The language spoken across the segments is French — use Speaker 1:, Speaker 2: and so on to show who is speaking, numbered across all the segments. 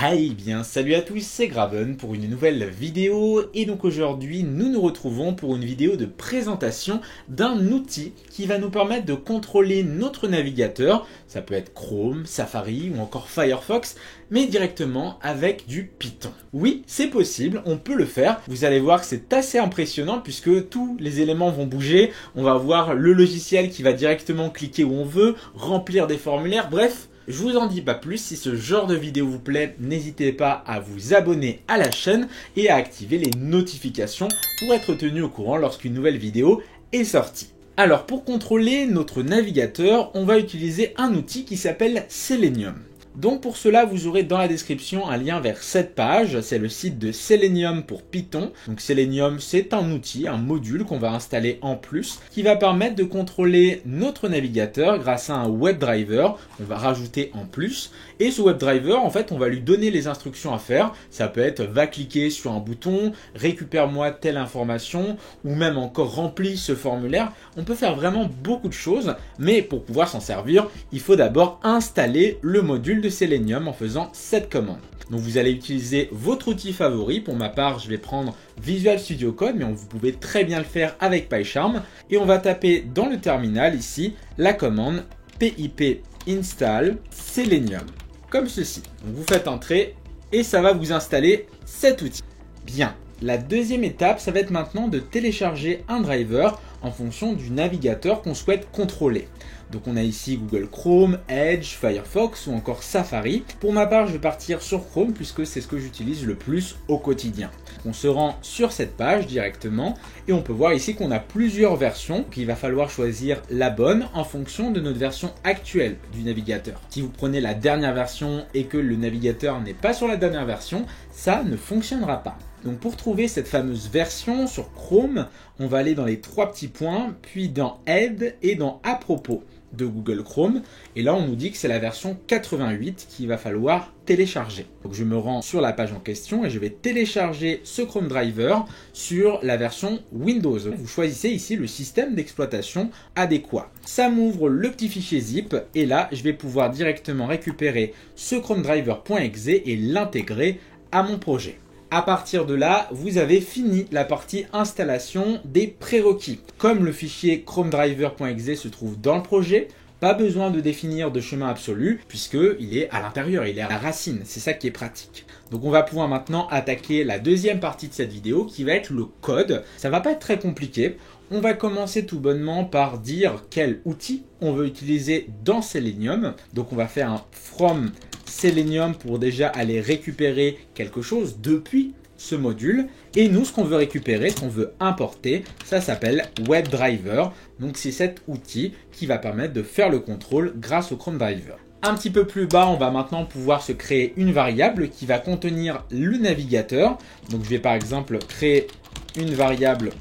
Speaker 1: Hey bien, salut à tous, c'est Graven pour une nouvelle vidéo et donc aujourd'hui nous nous retrouvons pour une vidéo de présentation d'un outil qui va nous permettre de contrôler notre navigateur, ça peut être Chrome, Safari ou encore Firefox, mais directement avec du Python. Oui, c'est possible, on peut le faire, vous allez voir que c'est assez impressionnant puisque tous les éléments vont bouger, on va voir le logiciel qui va directement cliquer où on veut, remplir des formulaires, bref. Je vous en dis pas plus, si ce genre de vidéo vous plaît, n'hésitez pas à vous abonner à la chaîne et à activer les notifications pour être tenu au courant lorsqu'une nouvelle vidéo est sortie. Alors pour contrôler notre navigateur, on va utiliser un outil qui s'appelle Selenium. Donc pour cela, vous aurez dans la description un lien vers cette page, c'est le site de Selenium pour Python. Donc Selenium, c'est un outil, un module qu'on va installer en plus, qui va permettre de contrôler notre navigateur grâce à un WebDriver, on va rajouter en plus. Et ce WebDriver, en fait, on va lui donner les instructions à faire. Ça peut être va cliquer sur un bouton, récupère-moi telle information, ou même encore remplis ce formulaire. On peut faire vraiment beaucoup de choses, mais pour pouvoir s'en servir, il faut d'abord installer le module de Selenium en faisant cette commande. Donc vous allez utiliser votre outil favori. Pour ma part, je vais prendre Visual Studio Code, mais vous pouvez très bien le faire avec PyCharm. Et on va taper dans le terminal ici la commande pip install Selenium, comme ceci. Donc vous faites entrer et ça va vous installer cet outil. Bien, la deuxième étape, ça va être maintenant de télécharger un driver en fonction du navigateur qu'on souhaite contrôler. Donc on a ici Google Chrome, Edge, Firefox ou encore Safari. Pour ma part, je vais partir sur Chrome puisque c'est ce que j'utilise le plus au quotidien. On se rend sur cette page directement et on peut voir ici qu'on a plusieurs versions. Il va falloir choisir la bonne en fonction de notre version actuelle du navigateur. Si vous prenez la dernière version et que le navigateur n'est pas sur la dernière version, ça ne fonctionnera pas. Donc pour trouver cette fameuse version sur Chrome, on va aller dans les trois petits points, puis dans Aide et dans À propos de Google Chrome. Et là, on nous dit que c'est la version 88 qu'il va falloir télécharger. Donc je me rends sur la page en question et je vais télécharger ce Chrome Driver sur la version Windows. Vous choisissez ici le système d'exploitation adéquat. Ça m'ouvre le petit fichier zip et là, je vais pouvoir directement récupérer ce Chrome Driver.exe et l'intégrer à mon projet. À partir de là, vous avez fini la partie installation des prérequis. Comme le fichier chromedriver.exe se trouve dans le projet, pas besoin de définir de chemin absolu puisqu'il est à l'intérieur, il est à la racine. C'est ça qui est pratique. Donc on va pouvoir maintenant attaquer la deuxième partie de cette vidéo qui va être le code. Ça va pas être très compliqué. On va commencer tout bonnement par dire quel outil on veut utiliser dans Selenium. Donc on va faire un from Selenium pour déjà aller récupérer quelque chose depuis ce module. Et nous, ce qu'on veut récupérer, ce qu'on veut importer, ça s'appelle WebDriver. Donc c'est cet outil qui va permettre de faire le contrôle grâce au Chrome Driver. Un petit peu plus bas, on va maintenant pouvoir se créer une variable qui va contenir le navigateur. Donc je vais par exemple créer une variable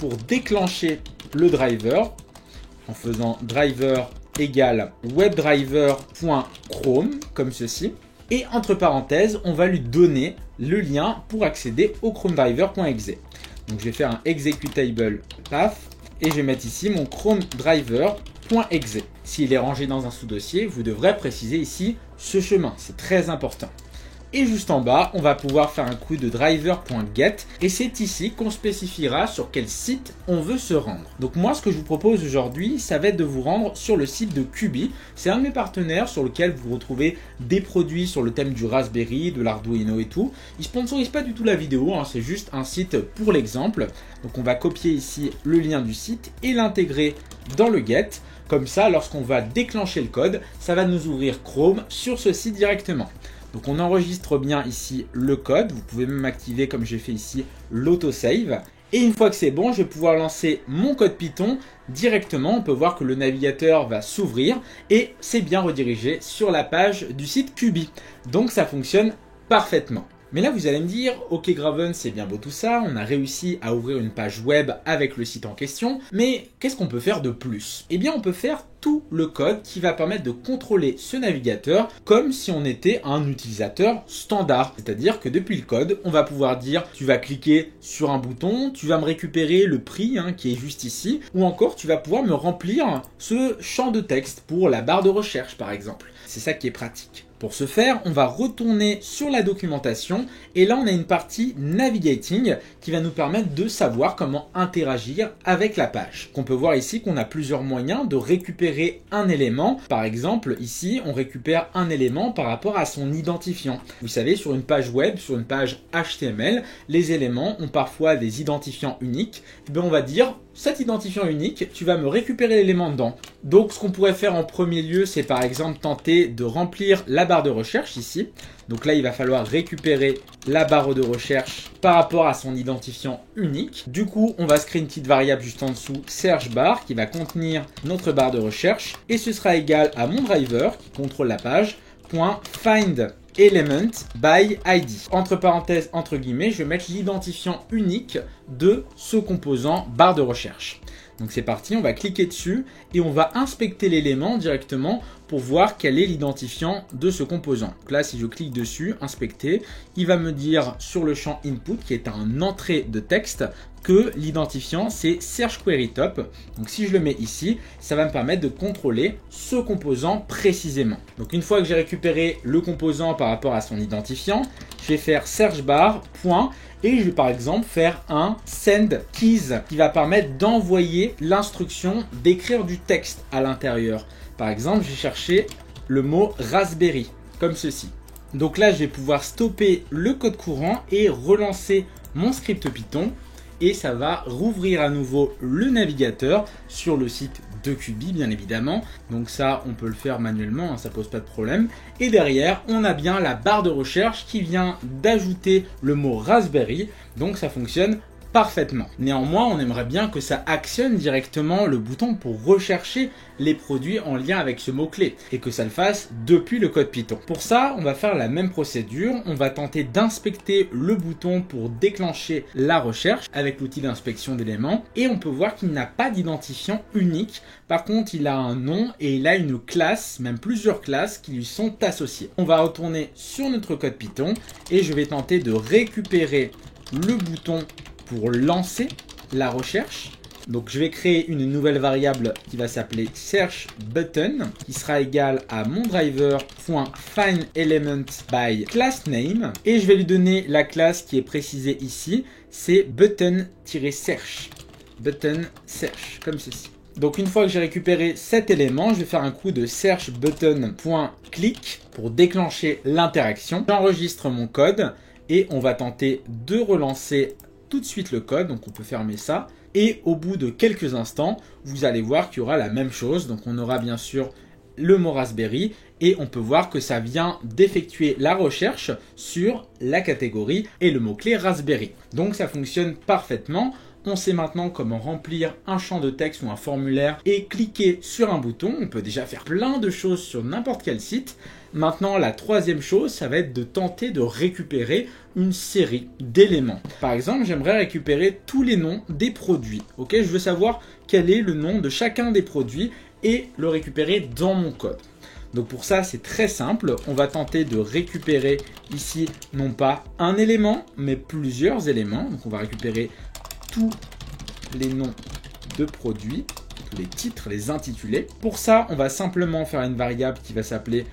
Speaker 1: pour déclencher le driver en faisant driver égale webdriver.chrome comme ceci. Et entre parenthèses, on va lui donner le lien pour accéder au chromedriver.exe. Donc je vais faire un executable path et je vais mettre ici mon chromedriver.exe. S'il est rangé dans un sous-dossier, vous devrez préciser ici ce chemin, c'est très important. Et juste en bas, on va pouvoir faire un coup de driver.get et c'est ici qu'on spécifiera sur quel site on veut se rendre. Donc moi, ce que je vous propose aujourd'hui, ça va être de vous rendre sur le site de Cubi. C'est un de mes partenaires sur lequel vous retrouvez des produits sur le thème du Raspberry, de l'Arduino et tout. Ils ne sponsorisent pas du tout la vidéo, hein, c'est juste un site pour l'exemple. Donc on va copier ici le lien du site et l'intégrer dans le get. Comme ça, lorsqu'on va déclencher le code, ça va nous ouvrir Chrome sur ce site directement. Donc on enregistre bien ici le code, vous pouvez même activer comme j'ai fait ici l'autosave. Et une fois que c'est bon, je vais pouvoir lancer mon code Python directement. On peut voir que le navigateur va s'ouvrir et c'est bien redirigé sur la page du site Cubi. Donc ça fonctionne parfaitement. Mais là, vous allez me dire, ok Graven, c'est bien beau tout ça, on a réussi à ouvrir une page web avec le site en question, mais qu'est-ce qu'on peut faire de plus? Eh bien, on peut faire tout le code qui va permettre de contrôler ce navigateur comme si on était un utilisateur standard. C'est-à-dire que depuis le code, on va pouvoir dire, tu vas cliquer sur un bouton, tu vas me récupérer le prix qui est juste ici, ou encore tu vas pouvoir me remplir ce champ de texte pour la barre de recherche par exemple. C'est ça qui est pratique. Pour ce faire, on va retourner sur la documentation et là on a une partie Navigating qui va nous permettre de savoir comment interagir avec la page. On peut voir ici qu'on a plusieurs moyens de récupérer un élément. Par exemple, ici on récupère un élément par rapport à son identifiant. Vous savez, sur une page web, sur une page HTML, les éléments ont parfois des identifiants uniques. Et bien on va dire, cet identifiant unique, tu vas me récupérer l'élément dedans. Donc ce qu'on pourrait faire en premier lieu, c'est par exemple tenter de remplir la barre de recherche ici. Donc là, il va falloir récupérer la barre de recherche par rapport à son identifiant unique. Du coup, on va se créer une petite variable juste en dessous, search bar, qui va contenir notre barre de recherche. Et ce sera égal à mon driver, qui contrôle la page, .find element by ID. Entre parenthèses, entre guillemets, je vais mettre l'identifiant unique de ce composant barre de recherche. Donc c'est parti, on va cliquer dessus et on va inspecter l'élément directement pour voir quel est l'identifiant de ce composant. Donc là, si je clique dessus, inspecter, il va me dire sur le champ input, qui est un entrée de texte, que l'identifiant c'est Search Query Top. Donc si je le mets ici, ça va me permettre de contrôler ce composant précisément. Donc une fois que j'ai récupéré le composant par rapport à son identifiant, je vais faire search bar, point, et je vais par exemple faire un send keys qui va permettre d'envoyer l'instruction d'écrire du texte à l'intérieur. Par exemple, je vais chercher le mot Raspberry, comme ceci. Donc là, je vais pouvoir stopper le code courant et relancer mon script Python. Et ça va rouvrir à nouveau le navigateur sur le site de Cubi, bien évidemment. Donc ça, on peut le faire manuellement, ça pose pas de problème. Et derrière, on a bien la barre de recherche qui vient d'ajouter le mot Raspberry. Donc ça fonctionne parfaitement. Néanmoins, on aimerait bien que ça actionne directement le bouton pour rechercher les produits en lien avec ce mot-clé et que ça le fasse depuis le code Python. Pour ça, on va faire la même procédure. On va tenter d'inspecter le bouton pour déclencher la recherche avec l'outil d'inspection d'éléments et on peut voir qu'il n'a pas d'identifiant unique. Par contre, il a un nom et il a une classe, même plusieurs classes qui lui sont associées. On va retourner sur notre code Python et je vais tenter de récupérer le bouton pour lancer la recherche. Donc je vais créer une nouvelle variable qui va s'appeler search button qui sera égale à mon driver.findElement by class name et je vais lui donner la classe qui est précisée ici, c'est button-search. Button search comme ceci. Donc une fois que j'ai récupéré cet élément, je vais faire un coup de search button.click pour déclencher l'interaction. J'enregistre mon code et on va tenter de relancer tout de suite le code, donc on peut fermer ça. Et au bout de quelques instants, vous allez voir qu'il y aura la même chose. Donc on aura bien sûr le mot Raspberry et on peut voir que ça vient d'effectuer la recherche sur la catégorie et le mot-clé Raspberry. Donc ça fonctionne parfaitement. On sait maintenant comment remplir un champ de texte ou un formulaire et cliquer sur un bouton. On peut déjà faire plein de choses sur n'importe quel site. Maintenant, la troisième chose, ça va être de tenter de récupérer une série d'éléments. Par exemple, j'aimerais récupérer tous les noms des produits. Ok, je veux savoir quel est le nom de chacun des produits et le récupérer dans mon code. Donc pour ça, c'est très simple. On va tenter de récupérer ici, non pas un élément, mais plusieurs éléments. Donc on va récupérer tous les noms de produits, tous les titres, les intitulés. Pour ça, on va simplement faire une variable qui va s'appeler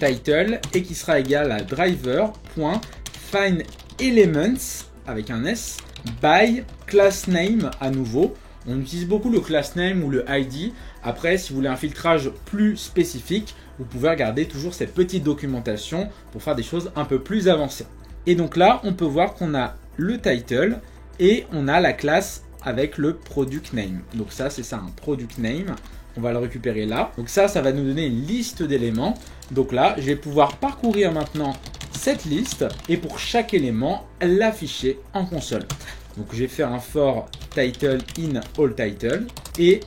Speaker 1: allTitle et qui sera égale à driver.findElements avec un S by class name à nouveau. On utilise beaucoup le class name ou le ID. Après, si vous voulez un filtrage plus spécifique, vous pouvez regarder toujours cette petite documentation pour faire des choses un peu plus avancées. Et donc là, on peut voir qu'on a le title et on a la classe avec le product name. Donc ça, c'est ça, un product name. On va le récupérer là. Donc ça va nous donner une liste d'éléments. Donc là, je vais pouvoir parcourir maintenant cette liste et pour chaque élément, l'afficher en console. Donc je vais faire un for title in allTitle et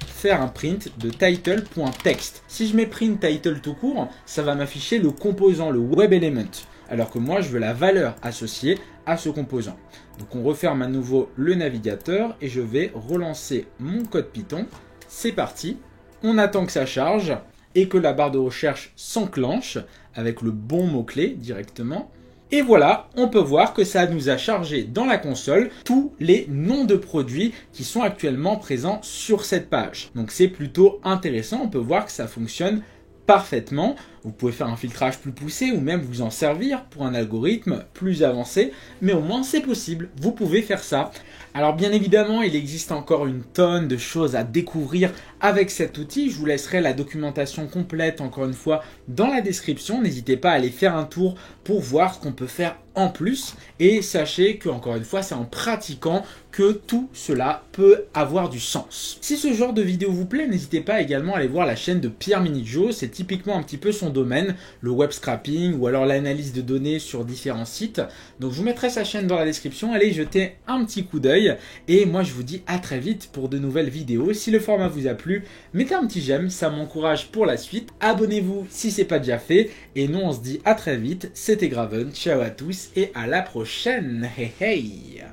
Speaker 1: faire un print de title.text. Si je mets print title tout court, ça va m'afficher le composant, le web element. Alors que moi, je veux la valeur associée à ce composant. Donc on referme à nouveau le navigateur et je vais relancer mon code Python. C'est parti, on attend que ça charge et que la barre de recherche s'enclenche avec le bon mot-clé directement. Et voilà, on peut voir que ça nous a chargé dans la console tous les noms de produits qui sont actuellement présents sur cette page. Donc c'est plutôt intéressant, on peut voir que ça fonctionne parfaitement. Vous pouvez faire un filtrage plus poussé ou même vous en servir pour un algorithme plus avancé, mais au moins c'est possible, vous pouvez faire ça. Alors bien évidemment, il existe encore une tonne de choses à découvrir avec cet outil. Je vous laisserai la documentation complète encore une fois dans la description. N'hésitez pas à aller faire un tour pour voir ce qu'on peut faire en plus. Et sachez que encore une fois, c'est en pratiquant que tout cela peut avoir du sens. Si ce genre de vidéo vous plaît, n'hésitez pas également à aller voir la chaîne de Pierre Minijo. C'est typiquement un petit peu son domaine, le web scrapping ou alors l'analyse de données sur différents sites. Donc je vous mettrai sa chaîne dans la description. Allez jeter un petit coup d'œil. Et moi je vous dis à très vite pour de nouvelles vidéos. Si le format vous a plu, mettez un petit j'aime, ça m'encourage pour la suite. Abonnez-vous si ce n'est pas déjà fait. Et nous on se dit à très vite. C'était Graven. Ciao à tous et à la prochaine. Hey hey.